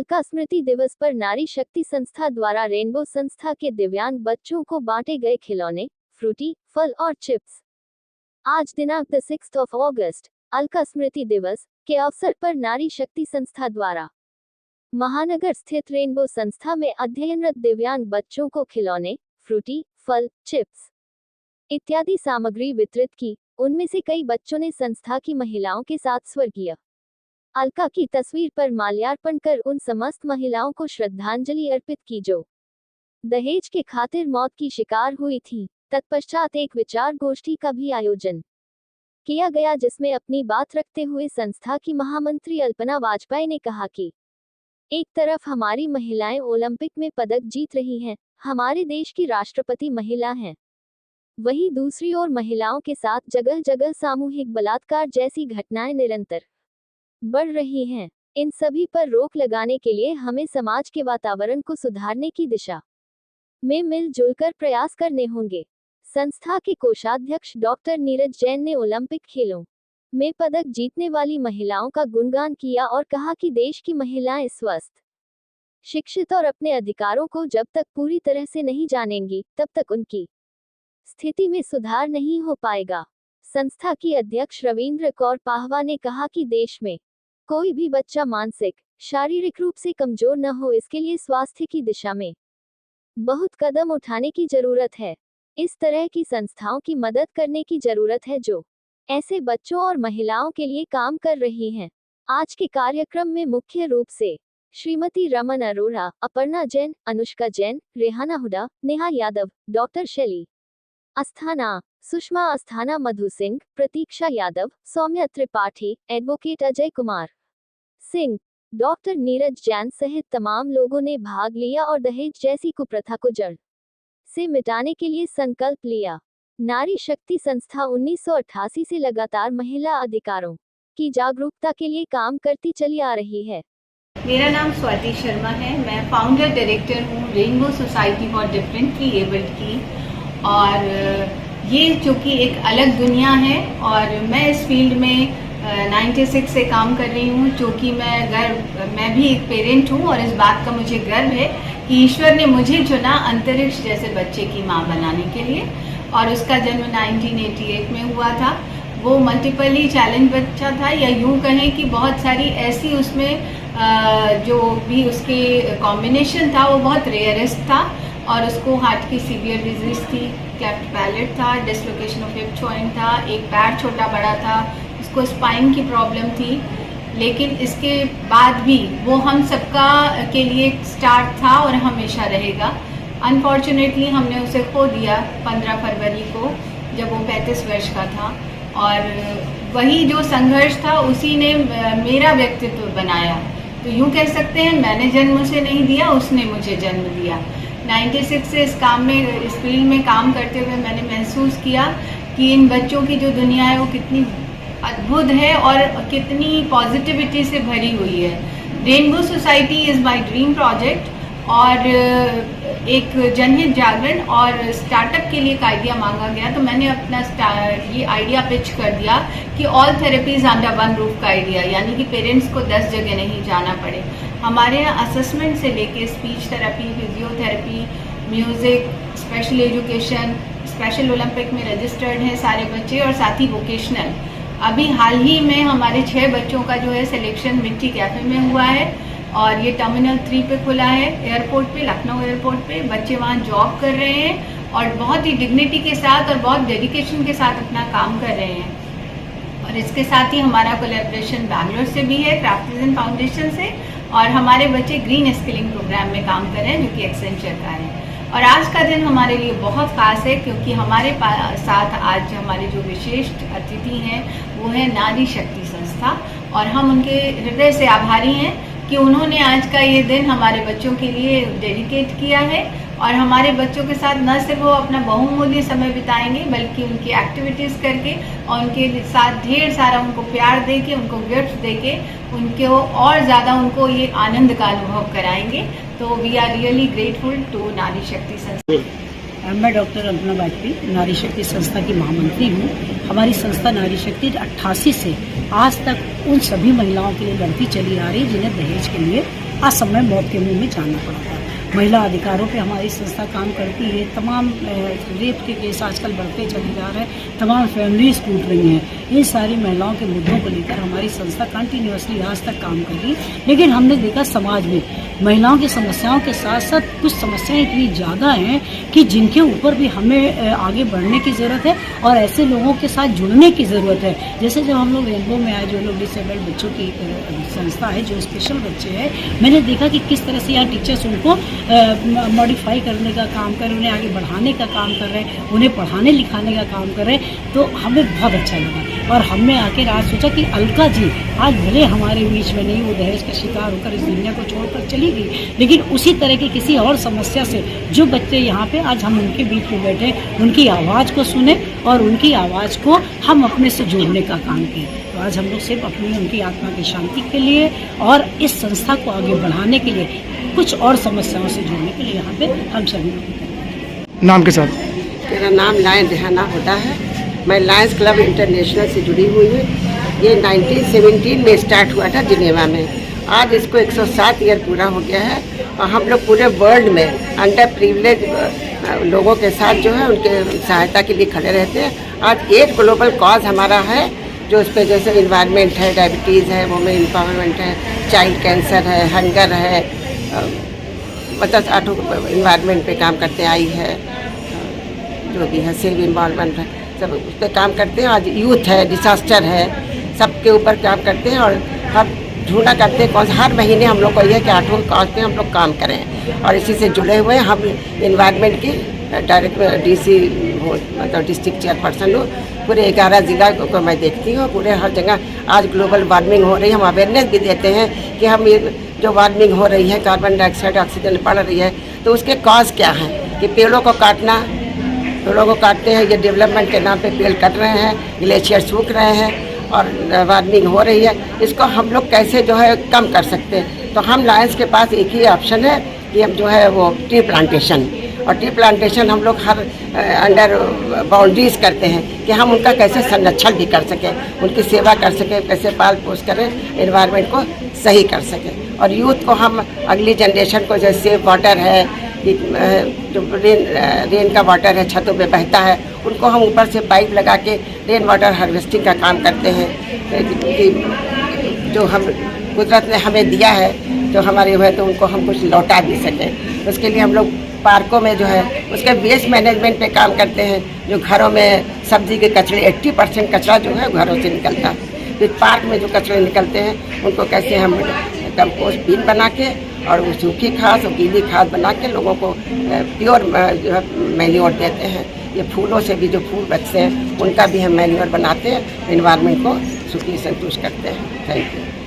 अलका स्मृति दिवस पर नारी शक्ति संस्था द्वारा रेनबो संस्था के दिव्यांग बच्चों को बांटे गए खिलौने, फ्रूटी, फल और चिप्स। आज दिनांक 6 अगस्त अलका स्मृति दिवस के अवसर पर नारी शक्ति संस्था द्वारा महानगर स्थित रेनबो संस्था में अध्ययनरत दिव्यांग बच्चों को खिलौने, फ्रूटी, फल, चिप्स इत्यादि सामग्री वितरित की। उनमें से कई बच्चों ने संस्था की महिलाओं के साथ स्वर्गीय अलका की तस्वीर पर माल्यार्पण कर उन समस्त महिलाओं को श्रद्धांजलि अर्पित की जो दहेज के खातिर मौत की शिकार हुई थी। तत्पश्चात एक विचार गोष्ठी का भी आयोजन किया गया, जिसमें अपनी बात रखते हुए संस्था की महामंत्री अल्पना वाजपेयी ने कहा कि एक तरफ हमारी महिलाएं ओलंपिक में पदक जीत रही हैं, हमारे देश की राष्ट्रपति महिला हैं, वहीं दूसरी ओर महिलाओं के साथ जगह जगह सामूहिक बलात्कार जैसी घटनाएं निरंतर बढ़ रही हैं। इन सभी पर रोक लगाने के लिए हमें समाज के वातावरण को सुधारने की दिशा में मिलजुल कर प्रयास करने होंगे। संस्था के कोषाध्यक्ष डॉक्टर नीरज जैन ने ओलंपिक खेलों में पदक जीतने वाली महिलाओं का गुणगान किया और कहा कि देश की महिलाएं स्वस्थ, शिक्षित और अपने अधिकारों को जब तक पूरी तरह से नहीं जानेंगी, तब तक उनकी स्थिति में सुधार नहीं हो पाएगा। संस्था की अध्यक्ष रविंद्र कौर पाहवा ने कहा कि देश में कोई भी बच्चा मानसिक, शारीरिक रूप से कमजोर न हो, इसके लिए स्वास्थ्य की दिशा में बहुत कदम उठाने की जरूरत है। इस तरह की संस्थाओं की मदद करने की जरूरत है जो ऐसे बच्चों और महिलाओं के लिए काम कर रही हैं। आज के कार्यक्रम में मुख्य रूप से श्रीमती रमन अरोड़ा, अपर्णा जैन, अनुष्का जैन, रेहाना हुडा, नेहा यादव, डॉक्टर शैली अस्थाना, सुषमा अस्थाना, मधु सिंह, प्रतीक्षा यादव, सौम्या त्रिपाठी, एडवोकेट अजय कुमार सिंह, डॉक्टर नीरज जैन सहित तमाम लोगों ने भाग लिया और दहेज जैसी कुप्रथा को जड़ से मिटाने के लिए संकल्प लिया। नारी शक्ति संस्था 1988 से लगातार महिला अधिकारों की जागरूकता के लिए काम करती चली आ रही है। मेरा नाम स्वाति शर्मा है। मैं फाउंडर डायरेक्टर हूँ rainbow society for differently abled की, और ये जो कि एक अलग दुनिया है और मैं इस फील्ड में 96 से काम कर रही हूँ, जो कि मैं भी एक पेरेंट हूँ और इस बात का मुझे गर्व है कि ईश्वर ने मुझे चुना अंतरिक्ष जैसे बच्चे की माँ बनाने के लिए। और उसका जन्म 1988 में हुआ था। वो मल्टीपली चैलेंज बच्चा था, या यूँ कहें कि बहुत सारी ऐसी उसमें जो भी उसके कॉम्बिनेशन था वो बहुत रेयरेस्ट था, और उसको हार्ट की सीवियर डिजीज थी, क्लेफ्ट पैलेट था, डिसलोकेशन ऑफ हिप जॉइंट था, एक पैर छोटा बड़ा था, उसको स्पाइन की प्रॉब्लम थी। लेकिन इसके बाद भी वो हम सबका के लिए स्टार्ट था और हमेशा रहेगा। अनफॉर्चुनेटली हमने उसे खो दिया 15 फरवरी को, जब वो 35 वर्ष का था। और वही जो संघर्ष था उसी ने मेरा व्यक्तित्व बनाया। तो यूँ कह सकते हैं मैंने जन्म उसे नहीं दिया, उसने मुझे जन्म दिया। 96 से इस काम में, इस फील्ड में काम करते हुए मैंने महसूस किया कि इन बच्चों की जो दुनिया है वो कितनी अद्भुत है और कितनी पॉजिटिविटी से भरी हुई है। Rainbow society is my dream project, और एक जनहित जागरण और स्टार्टअप के लिए एक आइडिया मांगा गया, तो मैंने अपना ये आइडिया पिच कर दिया कि all therapies under one roof का आइडिया, यानी कि पेरेंट्स को 10 जगह नहीं जाना पड़े। हमारे यहाँ असेसमेंट से लेके speech therapy, physiotherapy, music, special education, special Olympic में रजिस्टर्ड हैं सारे बच्चे, और साथ ही वोकेशनल। अभी हाल ही में हमारे 6 बच्चों का जो है सिलेक्शन मिट्टी कैफे में हुआ है, और ये टर्मिनल 3 पे खुला है, एयरपोर्ट पे, लखनऊ एयरपोर्ट पे। बच्चे वहाँ जॉब कर रहे हैं और बहुत ही डिग्निटी के साथ और बहुत डेडिकेशन के साथ अपना काम कर रहे हैं। और इसके साथ ही हमारा कोलैबोरेशन बैंगलोर से भी है, क्राफ्टिजन फाउंडेशन से, और हमारे बच्चे ग्रीन स्किलिंग प्रोग्राम में काम कर रहे हैं, जो कि एक्सेंचर का है। और आज का दिन हमारे लिए बहुत ख़ास है, क्योंकि हमारे साथ आज हमारे जो विशिष्ट अतिथि हैं वो है नारी शक्ति संस्था, और हम उनके हृदय से आभारी हैं कि उन्होंने आज का ये दिन हमारे बच्चों के लिए डेडिकेट किया है। और हमारे बच्चों के साथ न सिर्फ वो अपना बहुमूल्य समय बिताएंगे, बल्कि उनकी एक्टिविटीज़ करके और उनके साथ ढेर सारा उनको प्यार दे के, उनको गिफ्ट दे के, उनको और ज़्यादा उनको ये आनंद का अनुभव कराएंगे। तो we are really grateful to Nari Shakti संस्था। मैं डॉक्टर अल्पना वाजपेयी नारी शक्ति संस्था की महामंत्री हूँ। हमारी संस्था नारी शक्ति 88 से आज तक उन सभी महिलाओं के लिए लड़ती चली आ रही जिन्हें दहेज के लिए असमय मौत के मुंह में जाना पड़ा था। महिला अधिकारों पे हमारी संस्था काम करती है। तमाम रेप के केस आजकल बढ़ते चले जा रहे हैं, तमाम फैमिलीज टूट रही हैं। इन सारी महिलाओं के मुद्दों को लेकर हमारी संस्था कंटिन्यूअसली आज तक काम कर रही है। लेकिन हमने देखा समाज में महिलाओं की समस्याओं के साथ साथ कुछ समस्याएं इतनी ज़्यादा हैं कि जिनके ऊपर भी हमें आगे बढ़ने की ज़रूरत है और ऐसे लोगों के साथ जुड़ने की ज़रूरत है। जैसे जब हम लोग रेनबो में आए, जो लोग डिसेबल्ड बच्चों की संस्था है, जो स्पेशल बच्चे हैं, मैंने देखा कि किस तरह से यहाँ टीचर्स उनको मॉडिफाई करने का काम कर रहे हैं, उन्हें आगे बढ़ाने का काम कर रहे हैं, उन्हें पढ़ाने लिखाने का काम कर रहे हैं। तो हमें बहुत अच्छा लगा और हमने आकर आज सोचा कि अलका जी आज भले हमारे बीच में नहीं, वो दहेज का शिकार होकर इस दुनिया को छोड़कर चली गई, लेकिन उसी तरह की किसी और समस्या से जो बच्चे यहाँ पे आज हम उनके बीच में बैठे, उनकी आवाज़ को सुने और उनकी आवाज़ को हम अपने से जोड़ने का काम किए। तो आज हम लोग सिर्फ अपनी उनकी आत्मा की शांति के लिए और इस संस्था को आगे बढ़ाने के लिए, कुछ और समस्याओं से जुड़ने के लिए यहाँ पे हम सभी लोग। नाम के साथ? मेरा नाम लायन रेहाना होता है। मैं लायंस क्लब इंटरनेशनल से जुड़ी हुई हूँ। ये 1917 में स्टार्ट हुआ था जिनेवा में। आज इसको 107 ईयर पूरा हो गया है और हम लोग पूरे वर्ल्ड में अंडर प्रिविलेज लोगों के साथ जो है उनके सहायता के लिए खड़े रहते हैं। आज 8 ग्लोबल कॉज हमारा है, जो इस पर जैसे इन्वायरमेंट है, डायबिटीज़ है, वुमेन एम्पावरमेंट है, चाइल्ड कैंसर है, हंगर है, मतलब 8 इन्वायरमेंट पे काम करते आई है, जो भी है सेव इन्वायरमेंट है, सब उस पर काम करते हैं। आज यूथ है, डिसास्टर है, सबके ऊपर काम करते हैं और हम ढूंढा करते हैं कौन सा। हर महीने हम लोग को ये है कि 8 कॉज पे हम लोग काम करें और इसी से जुड़े हुए हैं। हम इन्वायरमेंट की डायरेक्ट डीसी मतलब डिस्ट्रिक्ट चेयरपर्सन हूँ। पूरे 11 ज़िला को मैं देखती हूँ। पूरे हर जगह आज ग्लोबल वार्मिंग हो रही है, हम अवेयरनेस भी देते हैं कि हम ये जो वार्मिंग हो रही है, कार्बन डाइऑक्साइड ऑक्सीजन बढ़ रही है, तो उसके कॉज क्या हैं कि पेड़ों को काटते हैं, ये डेवलपमेंट के नाम पे पेड़ कट रहे हैं, ग्लेशियर सूख रहे हैं और वार्मिंग हो रही है। इसको हम लोग कैसे जो है कम कर सकते हैं। तो हम लायंस के पास एक ही ऑप्शन है कि हम जो है वो ट्री प्लांटेशन, और ट्री प्लांटेशन हम लोग हर अंडर बाउंड्रीज करते हैं कि हम उनका कैसे संरक्षण भी कर सकें, उनकी सेवा कर सकें, कैसे पाल पोस करें, एनवायरनमेंट को सही कर सकें। और यूथ को हम अगली जनरेशन को, जैसे सेव वाटर है, जो रेन का वाटर है छतों पे बहता है, उनको हम ऊपर से पाइप लगा के रेन वाटर हार्वेस्टिंग का काम करते हैं कि जो हम कुदरत ने हमें दिया है, जो हमारे हुए, तो उनको हम कुछ लौटा भी सकें। उसके लिए हम लोग पार्कों में जो है उसके वेस्ट मैनेजमेंट पे काम करते हैं। जो घरों में सब्जी के कचरे, 80% कचरा जो है घरों से निकलता है, फिर पार्क में जो कचरे निकलते हैं उनको कैसे हम कंपोस्ट बिन बना के और वो सूखी खाद और गीली खाद बना के लोगों को प्योर जो है मैन्योर देते हैं। ये फूलों से भी जो फूल बचते हैं उनका भी हम मैन्योर बनाते हैं, एनवायरनमेंट को सुखी संतुष्ट करते हैं। Thank you.